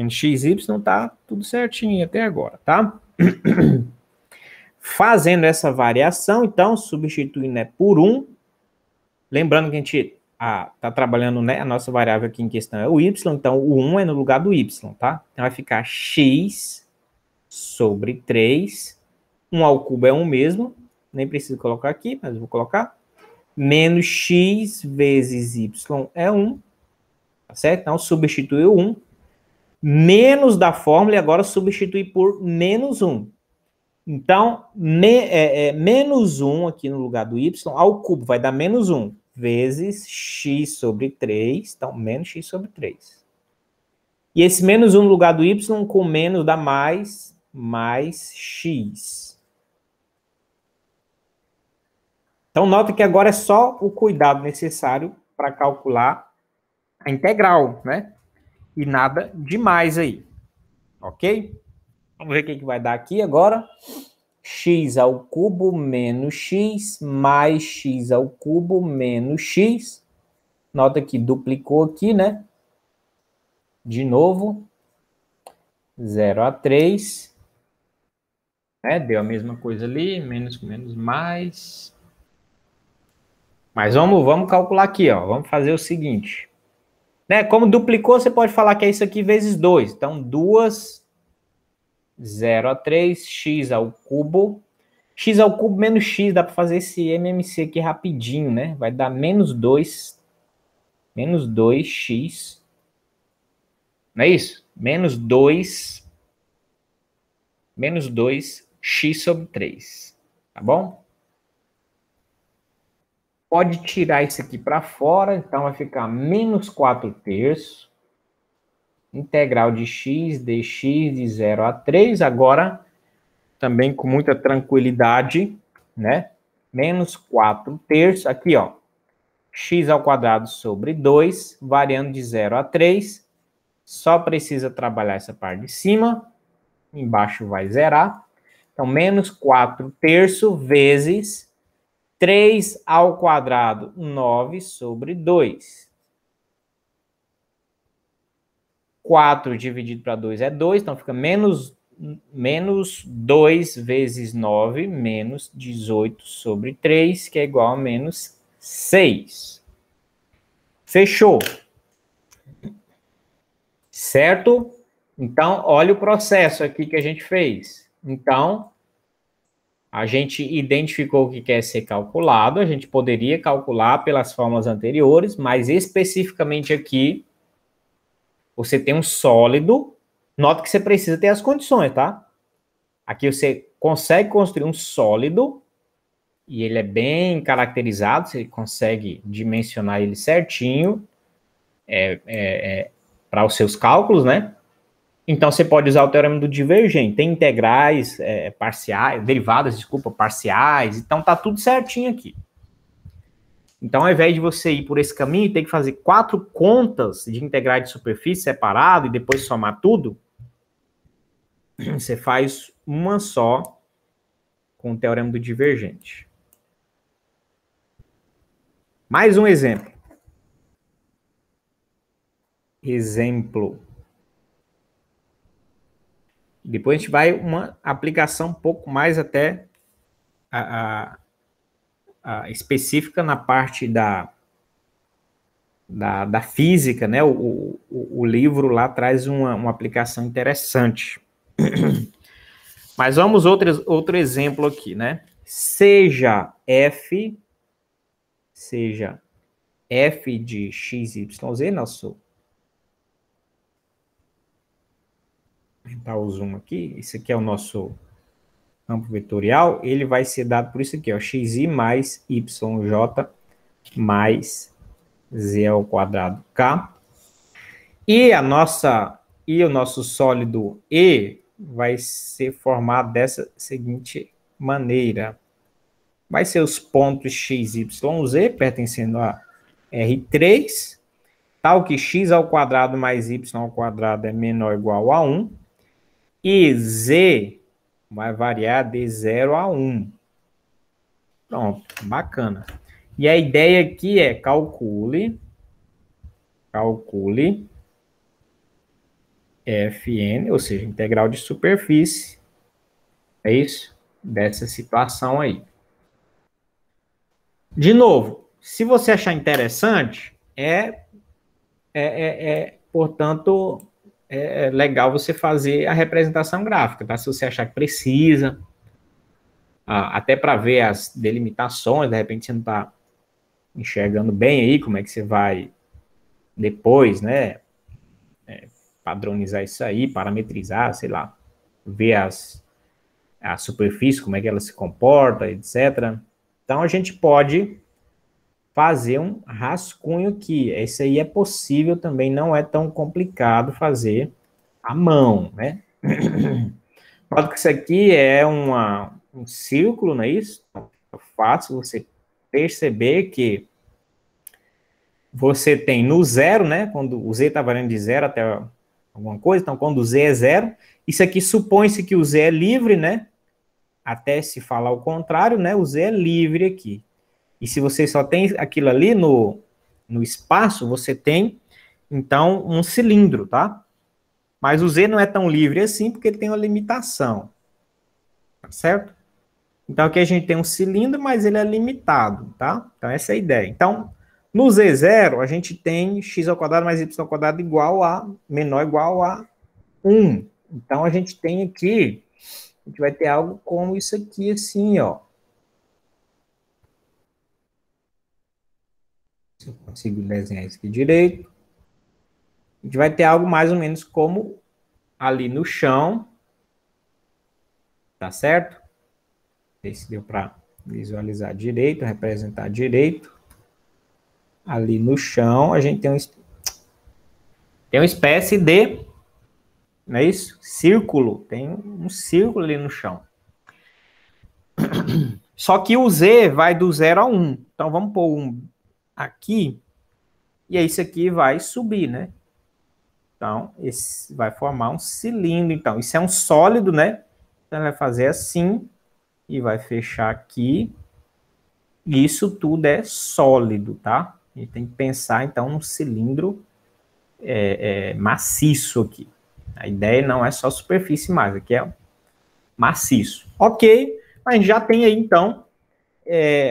xy está tudo certinho até agora, tá? Fazendo essa variação, então, substituindo por 1. Lembrando que a gente está trabalhando, né? A nossa variável aqui em questão é o y, então o 1 é no lugar do y, tá? Então vai ficar x sobre 3. 1 ao cubo é 1 mesmo. Nem preciso colocar aqui, mas vou colocar. Menos x vezes y é 1. Tá certo? Então, substituiu 1. Menos da fórmula e agora substitui por menos 1. Então, menos 1 aqui no lugar do y ao cubo vai dar menos 1 vezes x sobre 3. Então, menos x sobre 3. E esse menos 1 no lugar do y com menos dá mais x. Então, nota que agora é só o cuidado necessário para calcular a integral, né? E nada demais aí. Ok? Vamos ver o que vai dar aqui agora. X ao cubo menos x mais x ao cubo menos x. Nota que duplicou aqui, né? De novo. 0 a 3. Deu a mesma coisa ali, menos com menos, mais. Mas vamos calcular aqui, ó. Vamos fazer o seguinte. Como duplicou, você pode falar que é isso aqui vezes 2. Então, 2, 0 a 3, x ao cubo. X ao cubo menos x, dá para fazer esse MMC aqui rapidinho, né? Vai dar menos 2x. Não é isso? Menos 2x sobre 3. Tá bom? Pode tirar isso aqui para fora, então vai ficar menos 4/3. Integral de x dx de 0 a 3. Agora, também com muita tranquilidade, né? Menos 4/3. Aqui, ó. X ao quadrado sobre 2, variando de 0 a 3. Só precisa trabalhar essa parte de cima. Embaixo vai zerar. Então, menos 4/3 vezes 3 ao quadrado, 9 sobre 2. 4 dividido para 2 é 2, então fica menos 2 vezes 9, menos 18 sobre 3, que é igual a menos 6. Fechou. Certo? Então, olha o processo aqui que a gente fez. Então, a gente identificou o que quer ser calculado, a gente poderia calcular pelas fórmulas anteriores, mas especificamente aqui, você tem um sólido. Nota que você precisa ter as condições, tá? Aqui você consegue construir um sólido, e ele é bem caracterizado, você consegue dimensionar ele certinho para os seus cálculos, né? Então, você pode usar o teorema do divergente. Tem integrais parciais, derivadas, desculpa, parciais. Então, tá tudo certinho aqui. Então, ao invés de você ir por esse caminho e ter que fazer 4 contas de integrais de superfície separado e depois somar tudo, você faz uma só com o teorema do divergente. Mais um exemplo. Depois a gente vai uma aplicação um pouco mais até específica na parte da física, né? O livro lá traz uma aplicação interessante. Mas vamos outro exemplo aqui, né? Seja f de x, y, z, nosso... Vou aumentar o zoom aqui. Esse aqui é o nosso campo vetorial. Ele vai ser dado por isso aqui, ó, xi mais yj mais z ao quadrado k. E o nosso sólido E vai ser formado dessa seguinte maneira. Vai ser os pontos x, y, z pertencendo a R3, tal que x ao quadrado mais y ao quadrado é menor ou igual a 1, e z vai variar de 0 a 1. Pronto, bacana. E a ideia aqui é calcule Fn, ou seja, integral de superfície, é isso? Dessa situação aí. De novo, se você achar interessante, portanto, é legal você fazer a representação gráfica, tá? Se você achar que precisa, até para ver as delimitações, de repente você não está enxergando bem aí como é que você vai depois, né, padronizar isso aí, parametrizar, sei lá, ver a superfície, como é que ela se comporta, etc. Então, a gente pode fazer um rascunho aqui. Esse aí é possível também, não é tão complicado fazer à mão, né? Pode que isso aqui é um círculo, não é isso? É fácil você perceber que você tem no zero, né? Quando o z está variando de 0 até alguma coisa, então quando o z é 0, isso aqui supõe-se que o z é livre, né? Até se falar o contrário, né? O z é livre aqui. E se você só tem aquilo ali no espaço, você tem, então, um cilindro, tá? Mas o Z não é tão livre assim, porque ele tem uma limitação. Tá certo? Então, aqui a gente tem um cilindro, mas ele é limitado, tá? Então, essa é a ideia. Então, no Z0, a gente tem x ao quadrado mais y ao quadrado igual a, menor ou igual a 1. Então, a gente tem aqui, a gente vai ter algo como isso aqui, assim, ó. Se eu consigo desenhar isso aqui direito. A gente vai ter algo mais ou menos como ali no chão. Tá certo? Não sei se deu para visualizar direito, representar direito. Ali no chão, a gente tem uma espécie de, não é isso? Círculo. Tem um círculo ali no chão. Só que o Z vai do 0 a 1. Então, vamos pôr um aqui. E aí, isso aqui vai subir, né? Então, esse vai formar um cilindro. Então, isso é um sólido, né? Então, ele vai fazer assim. E vai fechar aqui. E isso tudo é sólido, tá? A gente tem que pensar, então, num cilindro maciço aqui. A ideia não é só superfície mais, aqui é maciço. Ok, mas a gente já tem aí, então,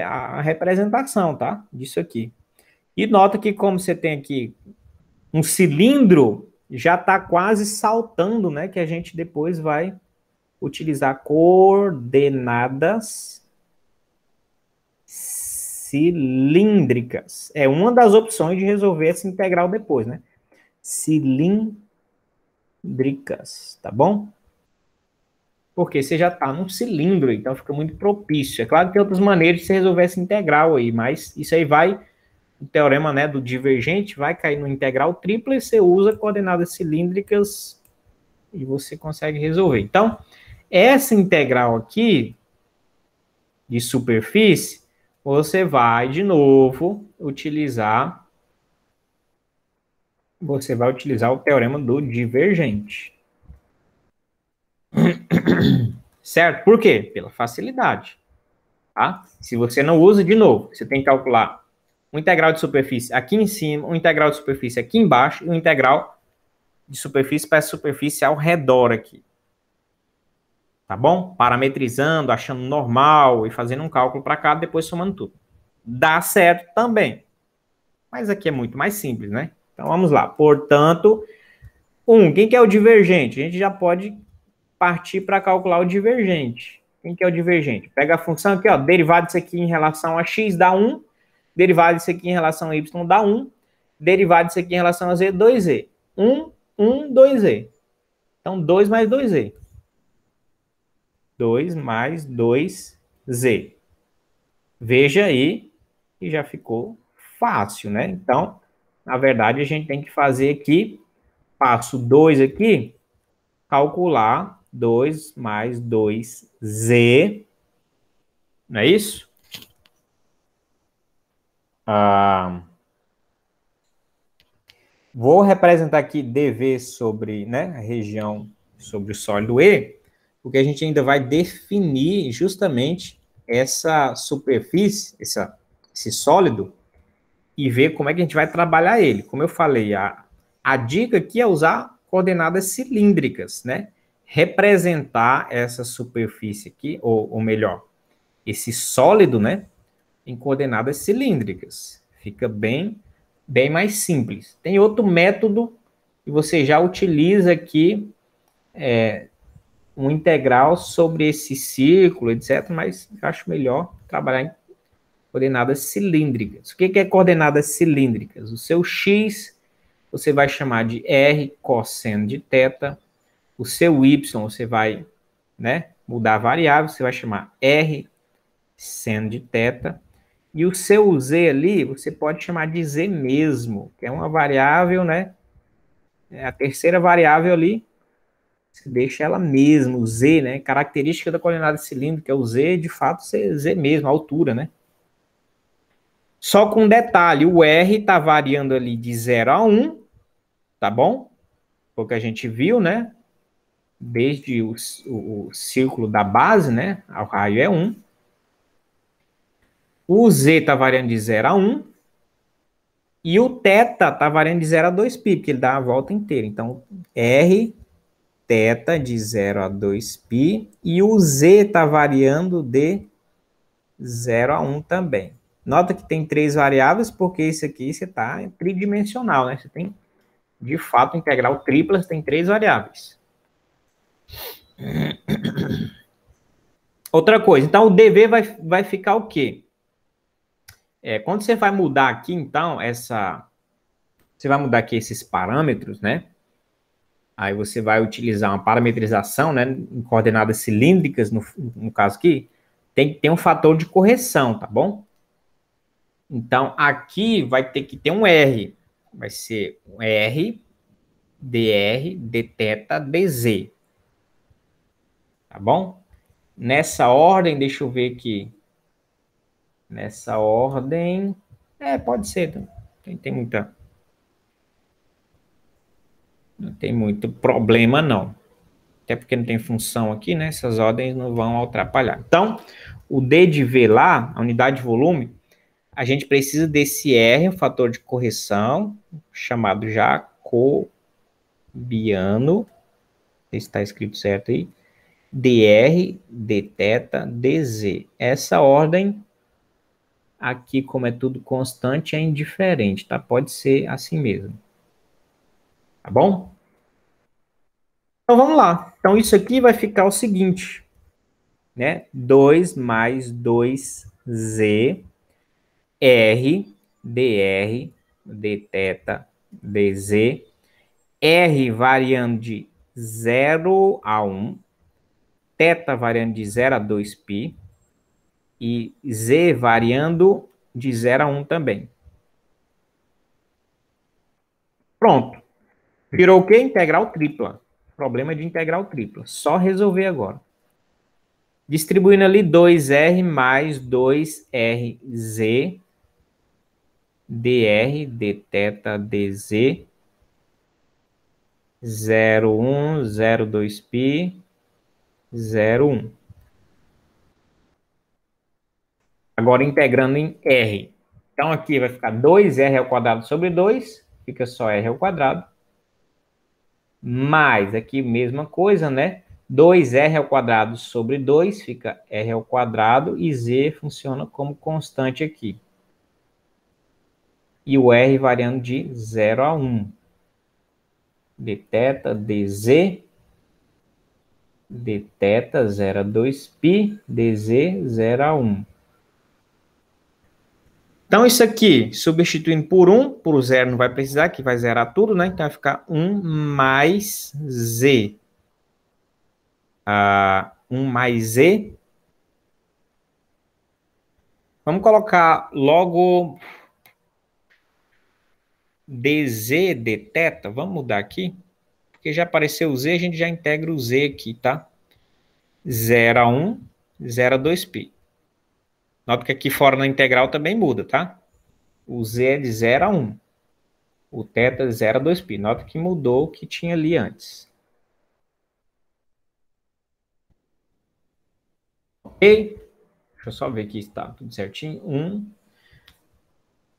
a representação, tá? Disso aqui. E nota que como você tem aqui um cilindro, já está quase saltando, né? Que a gente depois vai utilizar coordenadas cilíndricas. É uma das opções de resolver essa integral depois, né? Cilíndricas, tá bom? Porque você já está num cilindro, então fica muito propício. É claro que tem outras maneiras de você resolver essa integral aí, mas isso aí vai, o teorema, né, do divergente vai cair no integral tripla e você usa coordenadas cilíndricas e você consegue resolver. Então, essa integral aqui de superfície, você vai de novo utilizar o teorema do divergente. Certo? Por quê? Pela facilidade. Tá? Se você não usa, de novo, você tem que calcular um integral de superfície aqui em cima, um integral de superfície aqui embaixo e um integral de superfície para superfície ao redor aqui. Tá bom? Parametrizando, achando normal e fazendo um cálculo para cá, depois somando tudo. Dá certo também. Mas aqui é muito mais simples, né? Então vamos lá. Portanto, quem que é o divergente? A gente já pode partir para calcular o divergente. Quem que é o divergente? Pega a função aqui, ó, derivado disso aqui em relação a x dá 1, derivado disso aqui em relação a y dá 1, derivado disso aqui em relação a z, 2z. 1, 2z. Então, 2 mais 2z. 2 mais 2z. Veja aí que já ficou fácil, né? Então, na verdade, a gente tem que fazer aqui, passo 2 aqui, calcular 2 mais 2z, não é isso? Vou representar aqui dv sobre, né, a região sobre o sólido E, porque a gente ainda vai definir justamente essa superfície, esse sólido, e ver como é que a gente vai trabalhar ele. Como eu falei, a dica aqui é usar coordenadas cilíndricas, né? Representar essa superfície aqui, ou melhor, esse sólido, né, em coordenadas cilíndricas. Fica bem mais simples. Tem outro método que você já utiliza aqui, um integral sobre esse círculo, etc., mas eu acho melhor trabalhar em coordenadas cilíndricas. O que é coordenadas cilíndricas? O seu x você vai chamar de r cosseno de θ, o seu y você vai, né, mudar a variável, você vai chamar r seno de θ, e o seu z ali você pode chamar de z mesmo, que é uma variável, né, é a terceira variável ali, você deixa ela mesmo, o z, né, característica da coordenada cilíndrica, o z, de fato, é z mesmo, a altura, né. Só com um detalhe, o r está variando ali de 0 a 1, tá bom? Foi o que a gente viu, né? Desde o círculo da base, né? O raio é 1. O z está variando de 0 a 1. E o θ está variando de 0 a 2π, porque ele dá a volta inteira. Então, r θ de 0 a 2π, e o z está variando de 0 a 1 também. Nota que tem 3 variáveis, porque isso aqui você está tridimensional, né? Você tem, de fato, integral tripla, você tem 3 variáveis. Outra coisa, então o dv vai ficar o quê? Quando você vai mudar aqui, então, você vai mudar aqui esses parâmetros, né? Aí você vai utilizar uma parametrização, né, em coordenadas cilíndricas, no caso aqui, tem que ter um fator de correção, tá bom? Então, aqui vai ter que ter um R. Vai ser um R, dr, dθ, dz. Tá bom? Nessa ordem, deixa eu ver aqui. Nessa ordem... pode ser. Não tem muito problema, não. Até porque não tem função aqui, né? Essas ordens não vão atrapalhar. Então, o D de V lá, a unidade de volume, a gente precisa desse R, um fator de correção, chamado jacobiano, não sei se está escrito certo aí, dr, dθ, dz. Essa ordem, aqui, como é tudo constante, é indiferente, tá? Pode ser assim mesmo. Tá bom? Então, vamos lá. Então, isso aqui vai ficar o seguinte, né? 2 mais 2z, r, dr, dθ, dz, r variando de 0 a 1, θ variando de 0 a 2π, e z variando de 0 a 1 também. Pronto. Virou o quê? Integral tripla. Problema de integral tripla. Só resolver agora. Distribuindo ali 2r mais 2rz, dr, dθ, dz, 0,1, 0,2π, 0,1. Agora integrando em r. Então aqui vai ficar 2r ao quadrado sobre 2, fica só r ao quadrado. Mais aqui mesma coisa, né? 2r ao quadrado sobre 2 fica r ao quadrado e z funciona como constante aqui. E o r variando de 0 a 1. dθ, dz, dθ 0 a 2π, dz 0 a 1. Então, isso aqui, substituindo por 1, por 0 não vai precisar, que vai zerar tudo, né? Então, vai ficar 1 mais z. 1 mais z. Vamos colocar logo dz, dθ. Vamos mudar aqui. Porque já apareceu o z, a gente já integra o z aqui, tá? 0 a 1, 0 a 2π. Nota que aqui fora na integral também muda, tá? O z é de 0 a 1. O θ é de 0 a 2π. Nota que mudou o que tinha ali antes. Ok? Deixa eu só ver aqui se está tudo certinho. 1. Deixa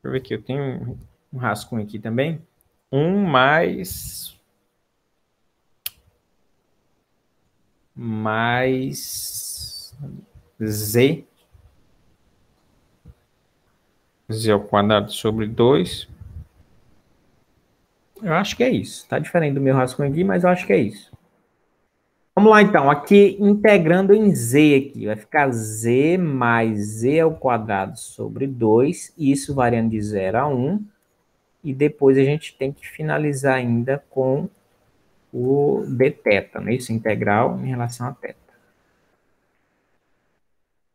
eu ver aqui, eu tenho um rascunho aqui também. 1 mais z. Z ao quadrado sobre 2. Eu acho que é isso. Está diferente do meu rascunho aqui, mas eu acho que é isso. Vamos lá, então. Aqui, integrando em z aqui. Vai ficar z mais z ao quadrado sobre 2. Isso variando de 0 a 1. E depois a gente tem que finalizar ainda com o dθ, não é isso? Integral em relação a θ.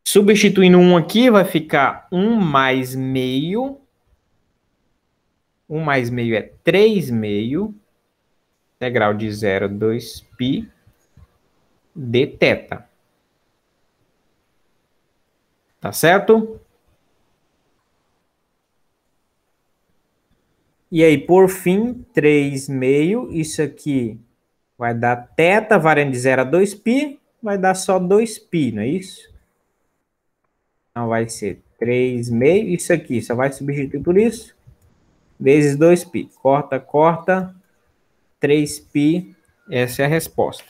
Substituindo 1 aqui, vai ficar 1 mais meio. 1 mais meio é 3 meio. Integral de 0 a 2π dθ. Tá certo? E aí, por fim, 3 meio. Isso aqui vai dar θ, variando de 0 a 2π. Vai dar só 2π, não é isso? Então, vai ser 3 meio. Isso aqui só vai substituir por isso. Vezes 2π. Corta, corta. 3π Essa é a resposta.